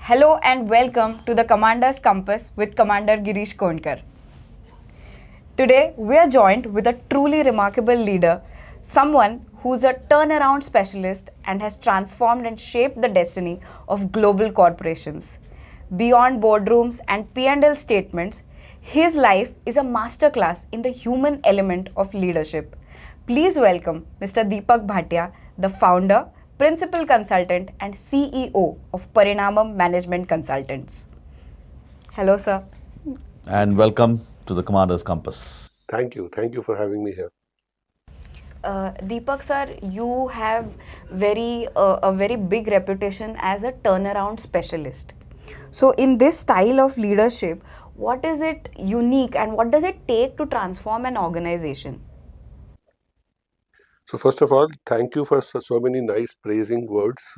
Hello and welcome to the Commander's Compass with Commander Girish Konkar. Today we are joined with a truly remarkable leader, someone who's a turnaround specialist and has transformed and shaped the destiny of global corporations. Beyond boardrooms and P&L statements, his life is a masterclass in the human element of leadership. Please welcome Mr. Deepak Bhatia, the founder, principal consultant and CEO of Parinamam Management Consultants. Hello, sir. And welcome to the Commander's Compass. Thank you. Thank you for having me here. Deepak sir, you have a very big reputation as a turnaround specialist. So in this style of leadership, what is it unique and what does it take to transform an organization? So first of all, thank you for so many nice praising words.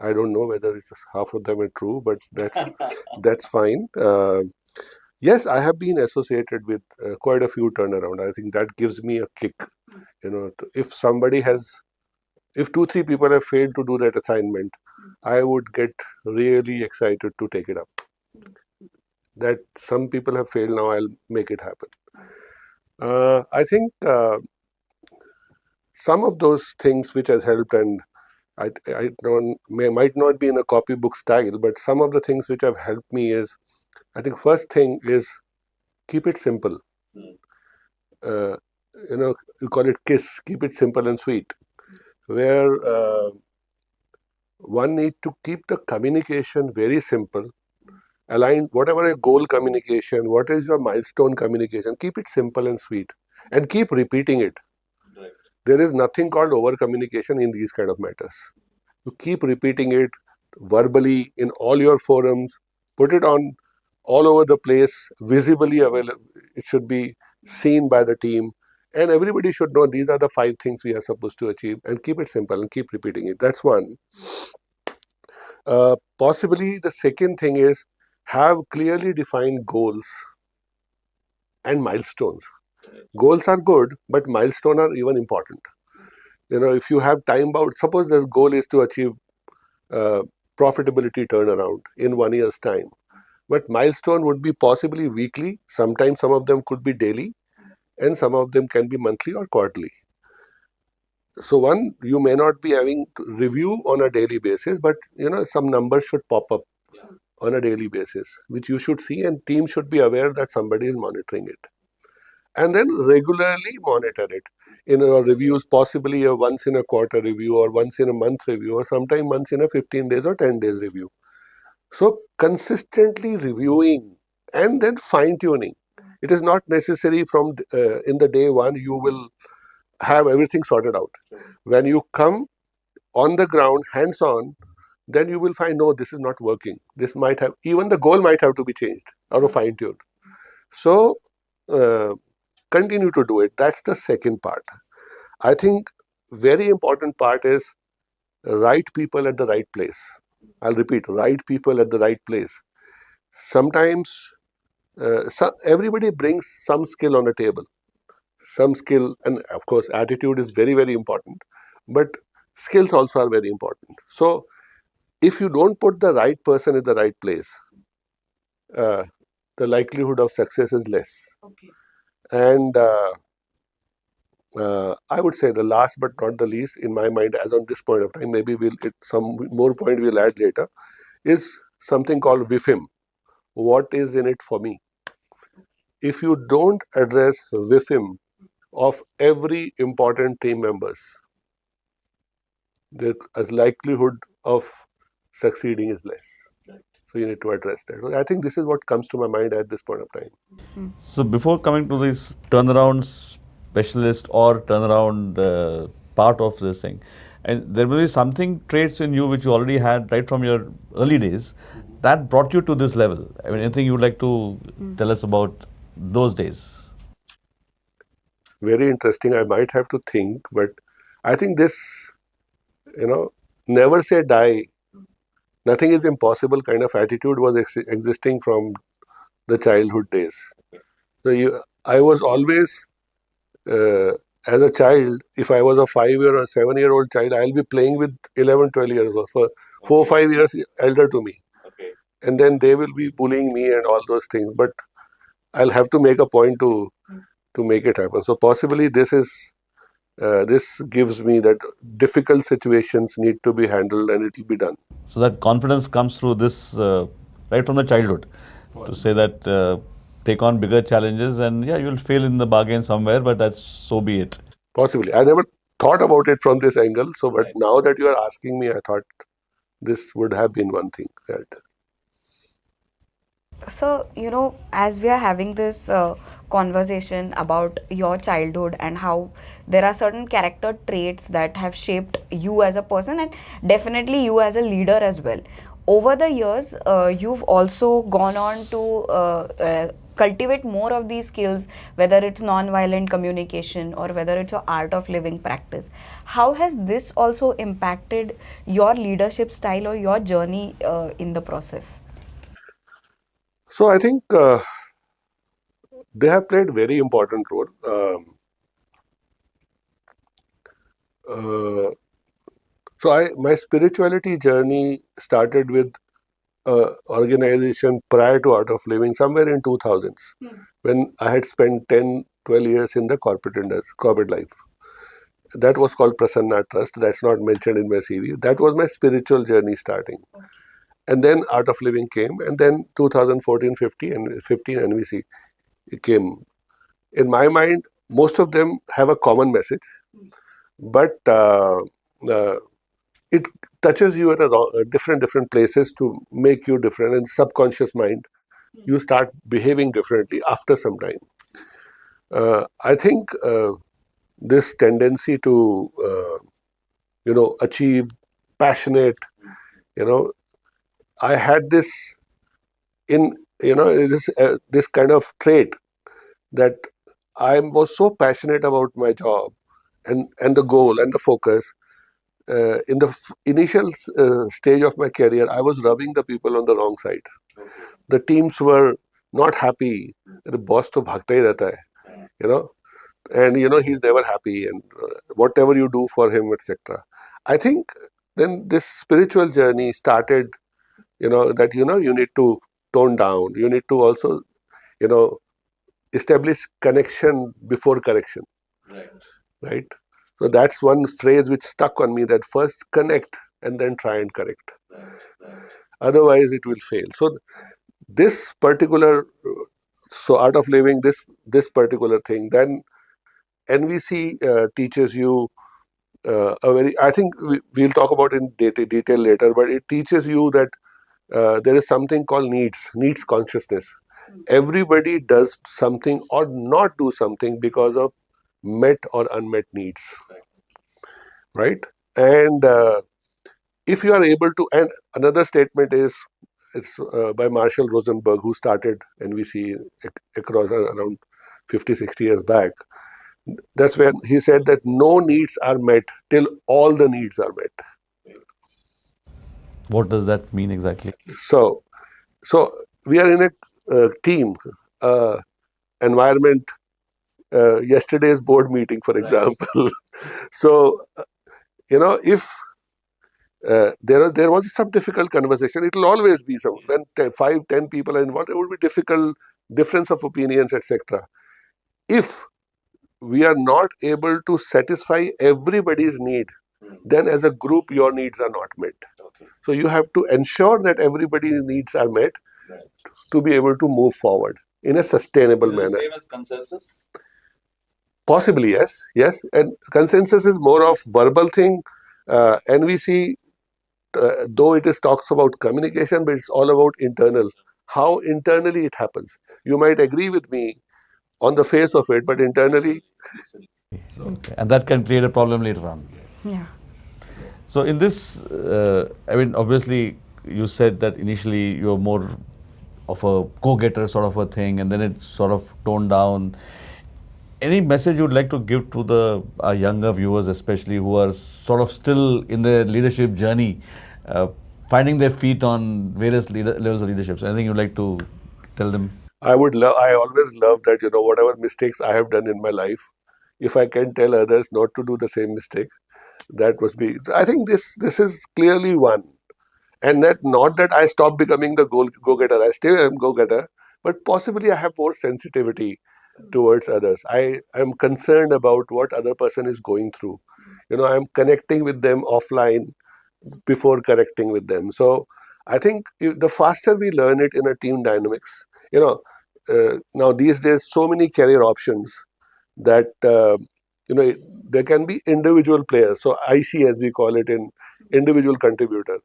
I don't know whether it's half of them are true, but that's fine. Yes, I have been associated with quite a few turnaround. I think that gives me a kick. If 2-3 people have failed to do that assignment, I would get really excited to take it up. That some people have failed, now I'll make it happen. I think some of those things which has helped, and might not be in a copybook style, but some of the things which have helped me is, I think first thing is keep it simple. You call it KISS, keep it simple and sweet, where one need to keep the communication very simple, align whatever a goal communication, what is your milestone communication, keep it simple and sweet and keep repeating it. Right. There is nothing called over communication in these kind of matters. You keep repeating it verbally in all your forums, put it on all over the place, visibly available. It should be seen by the team, and everybody should know these are the 5 things we are supposed to achieve, and keep it simple and keep repeating it. That's one. Possibly the second thing is have clearly defined goals and milestones. Goals are good, but milestones are even important. If you have time bound, suppose the goal is to achieve profitability turnaround in 1 year's time, but milestone would be possibly weekly, sometimes some of them could be daily, and some of them can be monthly or quarterly. So one, you may not be having to review on a daily basis, but some numbers should pop up on a daily basis, which you should see, and team should be aware that somebody is monitoring it. And then regularly monitor it in your reviews, possibly a once in a quarter review or once in a month review, or sometimes once in a 15 days or 10 days review. So consistently reviewing and then fine tuning. It is not necessary from in the day one you will have everything sorted out. When you come on the ground, hands on, then you will find, no, this is not working. This might have, even the goal might have to be changed or fine tuned. So continue to do it. That's the second part. I think very important part is right people at the right place. I'll repeat, right people at the right place. Sometimes everybody brings some skill on the table. Some skill, and of course attitude is very, very important, but skills also are very important. So if you don't put the right person in the right place, the likelihood of success is less. Okay. And I would say the last but not the least, in my mind, as on this point of time, maybe some more point we'll add later, is something called WIFM. What is in it for me? If you don't address WIFM of every important team members, the likelihood of succeeding is less. Right. So you need to address that. So I think this is what comes to my mind at this point of time. So before coming to this turnaround specialist or turnaround part of this thing, and there will be something traits in you which you already had right from your early days that brought you to this level. I mean, anything you would like to tell us about those days? Very interesting. I might have to think, but I think this, never say die. Nothing is impossible kind of attitude was existing from the childhood days. So I was always, as a child, if I was a 5-year or 7-year-old child, I'll be playing with 11, 12 years old, for 4 or 5 years elder to me. and then they will be bullying me and all those things. But I'll have to make a point to make it happen. So possibly this gives me that difficult situations need to be handled and it will be done. So that confidence comes through this right from the childhood to say that take on bigger challenges and yeah, you'll fail in the bargain somewhere, but that's so be it. Possibly. I never thought about it from this angle. So, but now that you are asking me, I thought this would have been one thing. Right? So, as we are having this conversation about your childhood and how there are certain character traits that have shaped you as a person and definitely you as a leader as well. Over the years, you've also gone on to cultivate more of these skills, whether it's non-violent communication or whether it's your art of living practice. How has this also impacted your leadership style or your journey in the process? So I think they have played very important role. So my spirituality journey started with organization prior to Art of Living, somewhere in 2000s, when I had spent 10, 12 years in the corporate life. That was called Prasanna Trust. That's not mentioned in my CV. That was my spiritual journey starting. Okay. And then Art of Living came, and then 2014, 15, and 15 NVC came. In my mind, most of them have a common message, but it touches you at different places to make you different. And subconscious mind, you start behaving differently after some time. I think this tendency to achieve, passionate, I had this in this kind of trait that I was so passionate about my job and the goal and the focus. In the initial stage of my career, I was rubbing the people on the wrong side. Okay. The teams were not happy. The boss to bhagta hi rehta hai, and he's never happy, and whatever you do for him, etc. I think then this spiritual journey started. That you need to tone down. You need to also establish connection before correction. Right. So that's one phrase which stuck on me, that first connect and then try and correct. Otherwise it will fail. So this particular, Art of Living, this particular thing, then NVC teaches you I think we'll talk about in detail later, but it teaches you that there is something called needs consciousness. Everybody does something or not do something because of met or unmet needs. Right? And if you are able to, and another statement is, it's by Marshall Rosenberg, who started NVC across around 50, 60 years back. That's when he said that no needs are met till all the needs are met. What does that mean exactly? So we are in a team environment. Yesterday's board meeting, for example. So if there was some difficult conversation, it will always be some. When 5, 10 people are involved, it would be difficult, difference of opinions, etc. If we are not able to satisfy everybody's need, then as a group your needs are not met. So you have to ensure that everybody's needs are met to be able to move forward in a sustainable manner. Same as consensus? Possibly, yes. And consensus is more of verbal thing. NVC, though it is talks about communication, but it's all about internal. How internally it happens. You might agree with me on the face of it, but internally. Okay. And that can create a problem later on. Yeah. So in this, obviously you said that initially you're more of a go-getter sort of a thing, and then it's sort of toned down. Any message you'd like to give to the younger viewers, especially who are sort of still in their leadership journey, finding their feet on various levels of leadership? So anything you'd like to tell them? I always love that, whatever mistakes I have done in my life, if I can tell others not to do the same mistake, that must be, I think this is clearly one. And that not that I stopped becoming the go-getter. I still am go-getter, but possibly I have more sensitivity towards others. I am concerned about what other person is going through. I'm connecting with them offline before connecting with them. So I think the faster we learn it in a team dynamics, now these days so many career options that there can be individual players. So IC, as we call it, in individual contributor,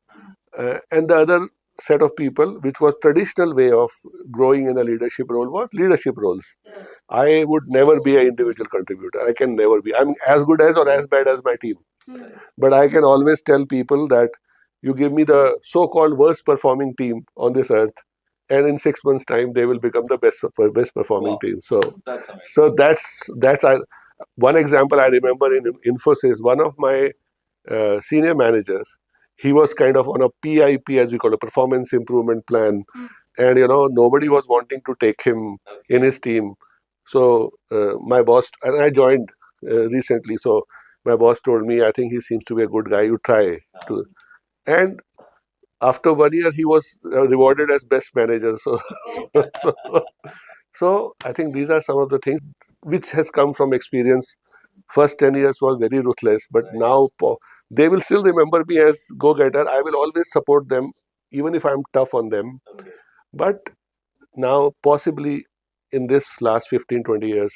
and the other set of people, which was traditional way of growing in a leadership role, was leadership roles. I would never be an individual contributor. I can never be. I'm as good as or as bad as my team. But I can always tell people that you give me the so-called worst performing team on this earth, and in 6 months' time they will become the best performing team. So that's one example I remember in Infosys. One of my senior managers, he was kind of on a PIP, as we call a performance improvement plan, and nobody was wanting to take him in his team. So my boss, and I joined recently, so my boss told me, I think he seems to be a good guy, you try to. And after 1 year he was rewarded as best manager. So I think these are some of the things which has come from experience. First 10 years was very ruthless, but now they will still remember me as go-getter. I will always support them, even if I'm tough on them. But now, possibly in this last 15-20 years,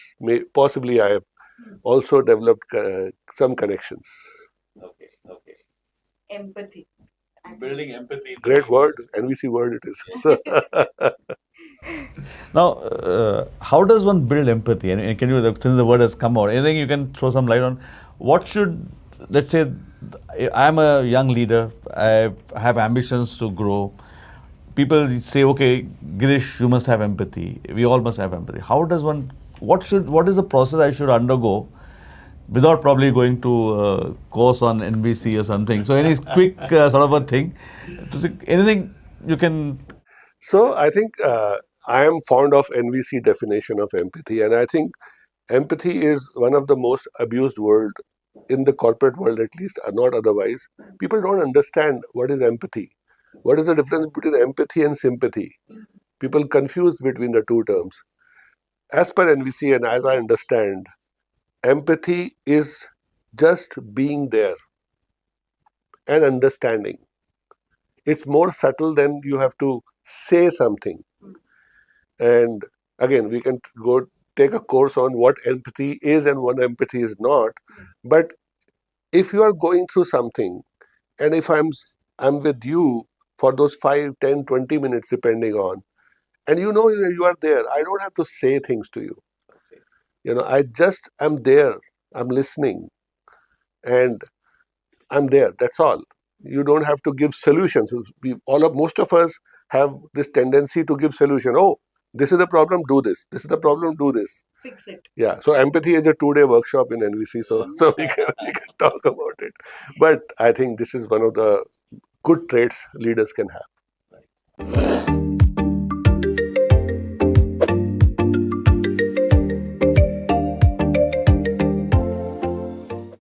possibly I have also developed some connections. Empathy. Building empathy. Great word, NVC word it is. Now, how does one build empathy? And can you, since the word has come out, anything you can throw some light on? What should, let's say, I'm a young leader, I have ambitions to grow. People say, okay, Girish, you must have empathy. We all must have empathy. How does one, what is the process I should undergo without probably going to a course on NBC or something? So any quick sort of a thing, anything you can. So I think I am fond of NVC definition of empathy, and I think empathy is one of the most abused word in the corporate world, at least, not otherwise. People don't understand what is empathy. What is the difference between empathy and sympathy? People confuse between the two terms. As per NVC and as I understand, empathy is just being there and understanding. It's more subtle than you have to say something. And again, we can go take a course on what empathy is and what empathy is not. But if you are going through something, and if I'm with you for those 5, 10, 20 minutes, depending on, and you are there, I don't have to say things to you. I just am there. I'm listening, and I'm there. That's all. You don't have to give solutions. Most of us have this tendency to give solution. Oh, this is the problem, do this. This is the problem, do this. Fix it. Yeah. So empathy is a 2-day workshop in NVC. So we can talk about it. But I think this is one of the good traits leaders can have.